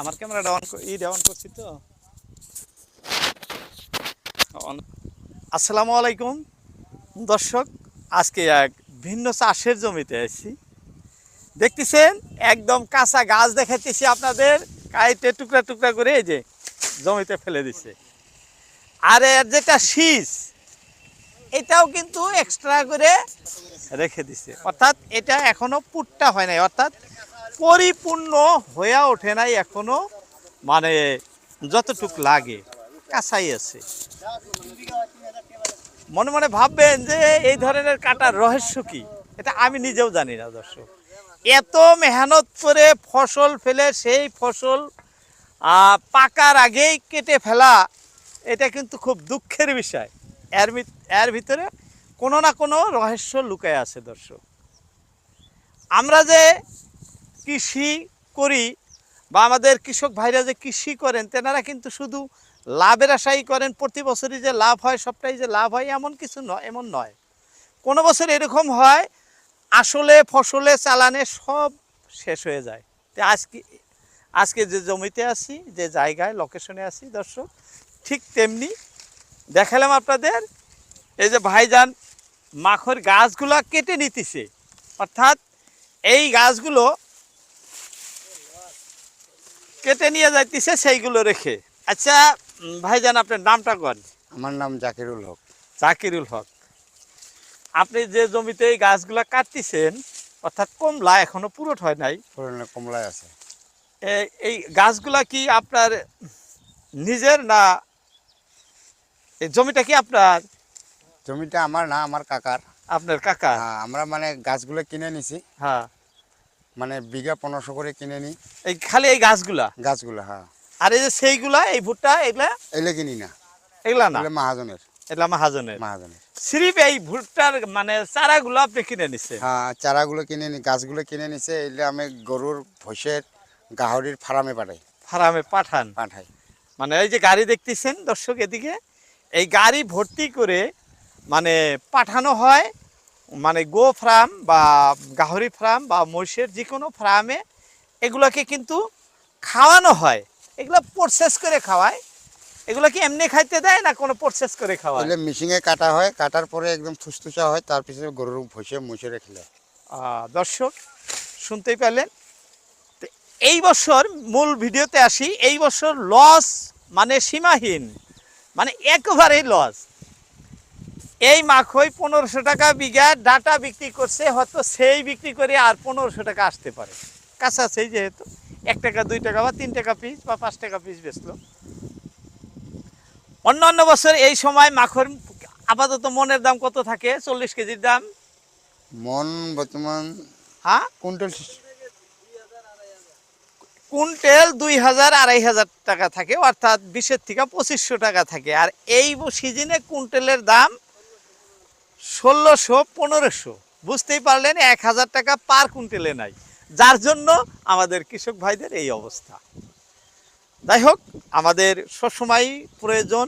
আমার ক্যামেরাটা অন করছি তো। আসসালামু আলাইকুম দর্শক, আজকে এক ভিন্ন চাষের জমিতে আছি। দেখতেছেন একদম কাঁচা গাছ দেখাইতেছি আপনাদের, কাইটে টুকরা টুকরা করে এই যে জমিতে ফেলে দিছে। আর এর যেটা শীষ, এটাও কিন্তু এক্সট্রা করে রেখে দিছে, অর্থাৎ এটা এখনো পুট্টা হয় নাই, অর্থাৎ পরিপূর্ণ হয়ে ওঠে নাই এখনো, মানে যতটুক লাগে কাঁচাই আছে। মনে মনে ভাববেন যে এই ধরনের কাটার রহস্য কি, এটা আমি নিজেও জানি না দর্শক। এত মেহনত করে ফসল ফেলে সেই ফসল পাকার আগেই কেটে ফেলা, এটা কিন্তু খুব দুঃখের বিষয়। এর ভিতরে কোনো না কোনো রহস্য লুকায় আছে দর্শক। আমরা যে কৃষি করি বা আমাদের কৃষক ভাইরা যে কৃষি করেন, তেনারা কিন্তু শুধু লাভের আশাই করেন। প্রতি বছরই যে লাভ হয়, সবটাই যে লাভ হয় এমন কিছু নয়, এমন নয়। কোনো বছর এরকম হয় আসলে ফসলে চালানে সব শেষ হয়ে যায়। তো আজকে যে জমিতে আছি, যে জায়গায় লোকেশনে আছি দর্শক, ঠিক তেমনি দেখালাম আপনাদের। এই যে ভাইজান মাখর গাছগুলো কেটে নিতেছে, অর্থাৎ এই গাছগুলো কেটে নিয়ে যাইতেছে সেইগুলো রেখে। আচ্ছা ভাইজান, আপনার নামটা কোন? আমার নাম জাকিরুল হক। জাকিরুল হক। আপনি যে জমিতে এই গাছগুলা কাটতেছেন, অর্থাৎ কমলা এখনো পুরোট হয় নাই, কমলায় আছে। এই গাছগুলা কি আপনার নিজের না? এই জমিটা কি আপনার? জমিটা আমার না, আমার কাকার। আপনার কাকা? হ্যাঁ, আমরা মানে গাছগুলো কিনে নিছি। হ্যাঁ, মানে বিঘা 1500 করে কিনে নি এই খালি এই গাছগুলা? গাছগুলো, হ্যাঁ। আর এই যে সেইগুলা, এই ভুট্টা এগুলা? এলে কিনি না, এগুলা না, এগুলো মাহাজনের। এগুলা মাহাজনের। মাহাজনের সিরিপ এই ভুট্টার মানে চারাগুলো আপনি কিনে নিচ্ছে? হ্যাঁ, চারাগুলো কিনে নি, গাছগুলো কিনে নিছে। এলে আমি গরুর ভৈষের গাহরির ফার্মে ফার্মে পাঠাই। মানে এই যে গাড়ি দেখতেছেন দর্শক এদিকে, এই গাড়ি ভর্তি করে মানে পাঠানো হয়, মানে গো ফার্ম বা গাহরি ফার্ম বা মহিষের যে কোনো ফার্মে এগুলোকে কিন্তু খাওয়ানো হয়। এগুলো প্রসেস করে খাওয়ায়। এগুলো কি এমনি খাইতে দেয় না কোনো প্রসেস করে খাওয়ায়? এলে মেশিনে কাটা হয়, কাটার পরে একদম থুসথুসা হয়, তার পিছনে গরুর ভৈষে মুছে রেখে। দর্শক শুনতেই পেলেন। তো এই বছর মূল ভিডিওতে আসি। এই বছর লস মানে সীমাহীন, মানে একেবারেই লস। এই মাখই 1500 টাকা বিঘা ডাটা বিক্রি করছে, হয়তো সেই বিক্রি করে আর 1500 টাকা আসতে পারে কাছাকাছি, যেহেতু 1 টাকা 2 টাকা বা 3 টাকা পিস বা 5 টাকা পিস বেচলো। অন্যান্য বছর এই সময় মাখর আপাতত মনের দাম কত থাকে? 40 কেজির দাম মন বর্তমান, হ্যাঁ, কুইন্টাল 2000-2500 টাকা থাকে, অর্থাৎ 20 থেকে 2500 টাকা থাকে। আর এই সিজনে কুইন্টালের দাম 1600-1500। বুঝতেই পারলেন, 1000 টাকা পার কুইন্টালে নাই, যার জন্য আমাদের কৃষক ভাইদের এই অবস্থা। যাই হোক, আমাদের সবসময় প্রয়োজন,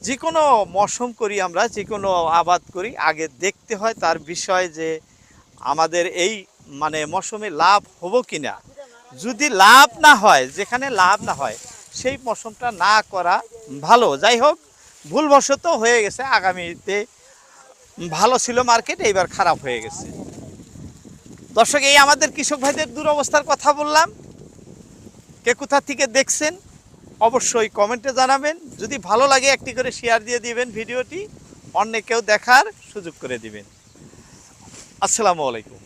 যে কোনো মৌসুম করি আমরা, যে কোনো আবাদ করি, আগে দেখতে হয় তার বিষয় যে আমাদের এই মানে মৌসুমে লাভ হবো কিনা। যদি লাভ না হয়, যেখানে লাভ না হয় সেই মৌসুমটা না করা ভালো। যাই হোক, ভুলবশত হয়ে গেছে, আগামীতে ভালো ছিল মার্কেট, এইবার খারাপ হয়ে গেছে। দর্শক, এই আমাদের কৃষক ভাইদের দুরবস্থার কথা বললাম। কে কোথা থেকে দেখছেন অবশ্যই কমেন্টে জানাবেন। যদি ভালো লাগে একটি করে শেয়ার দিয়ে দিবেন ভিডিওটি, অন্যকেও দেখার সুযোগ করে দিবেন। আসসালামু আলাইকুম।